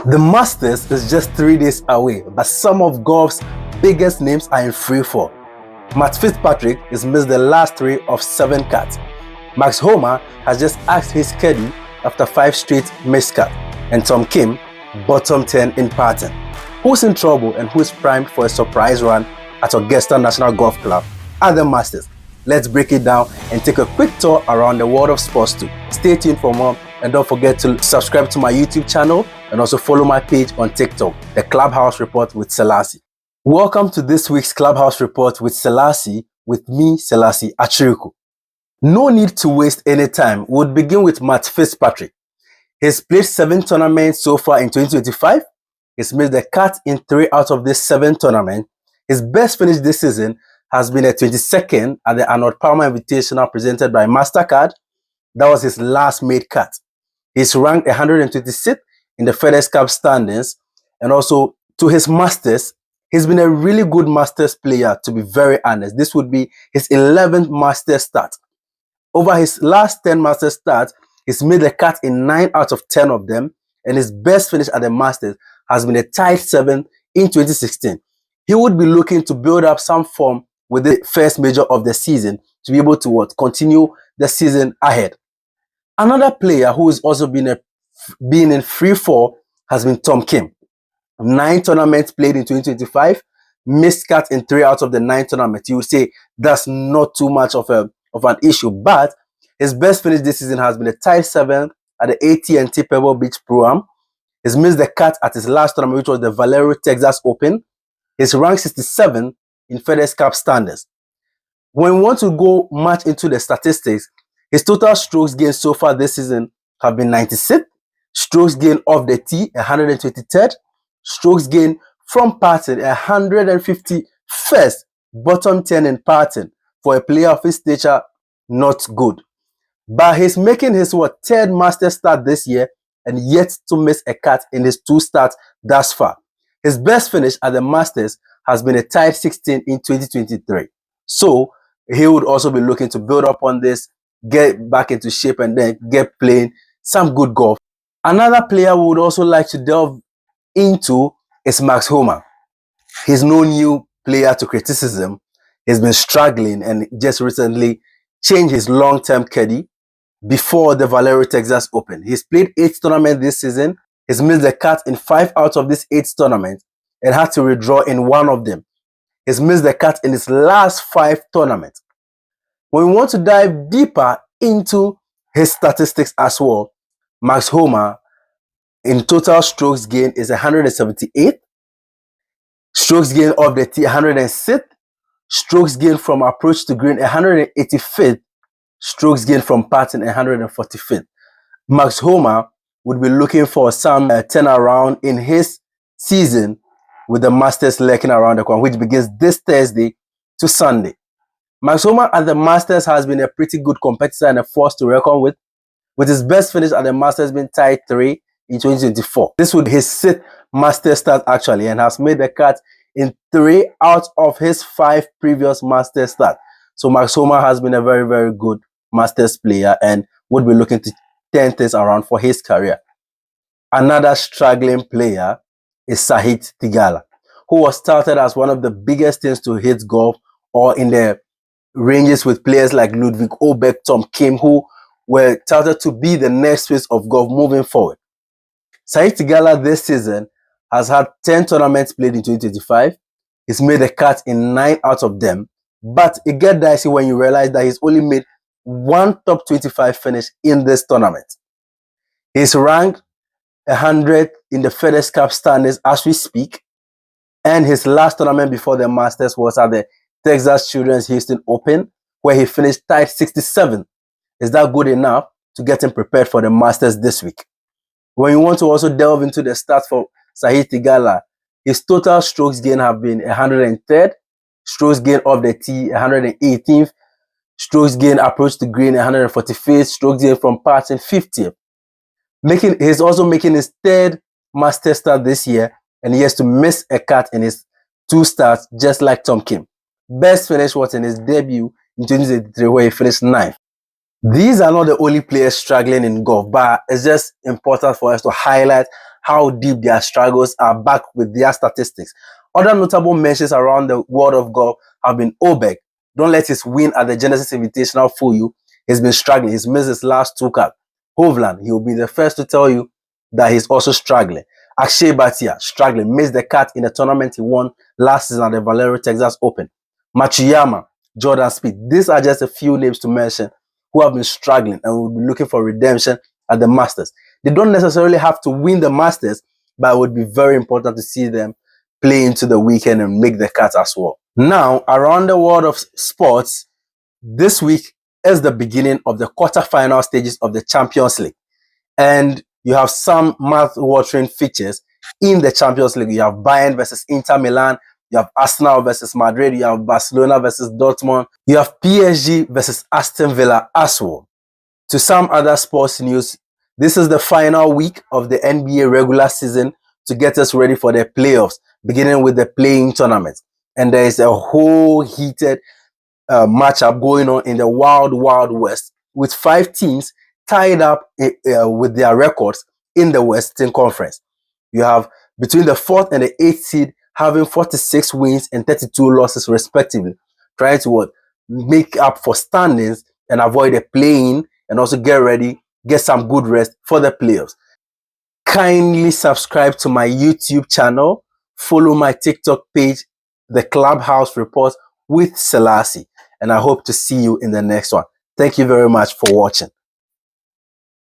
The Masters is just 3 days away, but some of golf's biggest names are in free fall. Matt Fitzpatrick has missed the last 3 of 7 cuts. Homa has just asked his caddie after 5 straight missed cuts, and Tom Kim bottom 10 in putting. Who's in trouble and who's primed for a surprise run at Augusta National Golf Club at the Masters? Let's break it down and take a quick tour around the world of sports too. Stay tuned for more, and don't forget to subscribe to my YouTube channel and also follow my page on TikTok, the Clubhouse Report with Selassie. Welcome to this week's Clubhouse Report with Selassie, with me, Selassie Achiriku. No need to waste any time. We'll begin with Matt Fitzpatrick. He's played 7 tournaments so far in 2025. He's made the cut in 3 out of these 7 tournaments. His best finish this season has been a 22nd at the Arnold Palmer Invitational presented by MasterCard. That was his last made cut. He's ranked 126th in the FedEx Cup standings, and also to his Masters, he's been a really good Masters player, to be very honest. This would be his 11th Masters start. Over his last 10 Masters starts, he's made the cut in 9 out of 10 of them, and his best finish at the Masters has been a tied 7th in 2016. He would be looking to build up some form with the first major of the season to be able to continue the season ahead. Another player who has also been in free fall has been Tom Kim. 9 tournaments played in 2025, missed cut in 3 out of the 9 tournaments. You will say that's not too much of an issue, but his best finish this season has been a tied 7th at the AT&T Pebble Beach Pro-Am. He's missed the cut at his last tournament, which was the Valero Texas Open. He's ranked 67th in FedEx Cup standings. When we want to go much into the statistics, his total strokes gained so far this season have been 96th, strokes gained off the tee 123rd, strokes gained from putting 151st, bottom 10 in putting. For a player of his stature, not good. But he's making his 3rd Masters start this year and yet to miss a cut in his 2 starts thus far. His best finish at the Masters has been a tied 16th in 2023. So he would also be looking to build up on this, get back into shape, and then get playing some good golf. Another player we would also like to delve into is Homa. He's no new player to criticism. He's been struggling and just recently changed his long-term caddie before the Valero Texas Open. He's played 8 tournaments this season. He's missed the cut in 5 out of these 8 tournaments and had to withdraw in 1 of them. He's missed the cut in his last 5 tournaments. When we want to dive deeper into his statistics as well, Homa in total strokes gained is 178th, strokes gained off the tee 106th, strokes gained from approach to green 185th, strokes gained from putting 145th. Homa would be looking for some turnaround in his season with the Masters lurking around the corner, which begins this Thursday to Sunday. Homa at the Masters has been a pretty good competitor and a force to reckon with his best finish at the Masters being tied 3 in 2024. This would be his 6th Masters start actually, and has made the cut in 3 out of his 5 previous Masters starts. So Homa has been a very, very good Masters player and would be looking to turn things around for his career. Another struggling player is Theegala, who was touted as one of the biggest things to hit golf or in the ranges with players like Ludwig Obeck, Tom Kim, who were touted to be the next face of golf moving forward. Theegala this season has had 10 tournaments played in 2025. He's made a cut in 9 out of them, but it gets dicey when you realize that he's only made 1 top 25 finish in this tournament. He's ranked 100th in the FedEx Cup standings as we speak, and his last tournament before the Masters was at the Texas Children's Houston Open, where he finished tied 67th. Is that good enough to get him prepared for the Masters this week? When you want to also delve into the stats for Theegala, his total strokes gained have been 103rd, strokes gained off the tee 118th, strokes gained approach to green 145th, strokes gained from putting 50th. He's also making his 3rd Masters start this year, and he has to miss a cut in his 2 starts, just like Tom Kim. Best finish was in his debut in 2023, where he finished 9th. These are not the only players struggling in golf, but it's just important for us to highlight how deep their struggles are back with their statistics. Other notable mentions around the world of golf have been Obek. Don't let his win at the Genesis Invitational fool you. He's been struggling. He's missed his last 2 cuts. Hovland, he will be the first to tell you that he's also struggling. Akshay Bhatia, struggling, missed the cut in the tournament he won last season at the Valero Texas Open. Matsuyama, Jordan Spieth. These are just a few names to mention who have been struggling and will be looking for redemption at the Masters. They don't necessarily have to win the Masters, but it would be very important to see them play into the weekend and make the cut as well. Now, around the world of sports, this week is the beginning of the quarterfinal stages of the Champions League. And you have some mouth-watering features in the Champions League. You have Bayern versus Inter Milan. You have Arsenal versus Madrid. You have Barcelona versus Dortmund. You have PSG versus Aston Villa as well. To some other sports news, this is the final week of the NBA regular season to get us ready for the playoffs, beginning with the play-in tournament. And there is a whole heated matchup going on in the Wild West with 5 teams tied up with their records in the Western Conference. You have between the 4th and the 8th seed having 46 wins and 32 losses respectively, trying to make up for standings and avoid a play-in and also get some good rest for the playoffs. Kindly subscribe to my YouTube channel, follow my TikTok page, The Clubhouse Report with Selassie, and I hope to see you in the next one. Thank you very much for watching.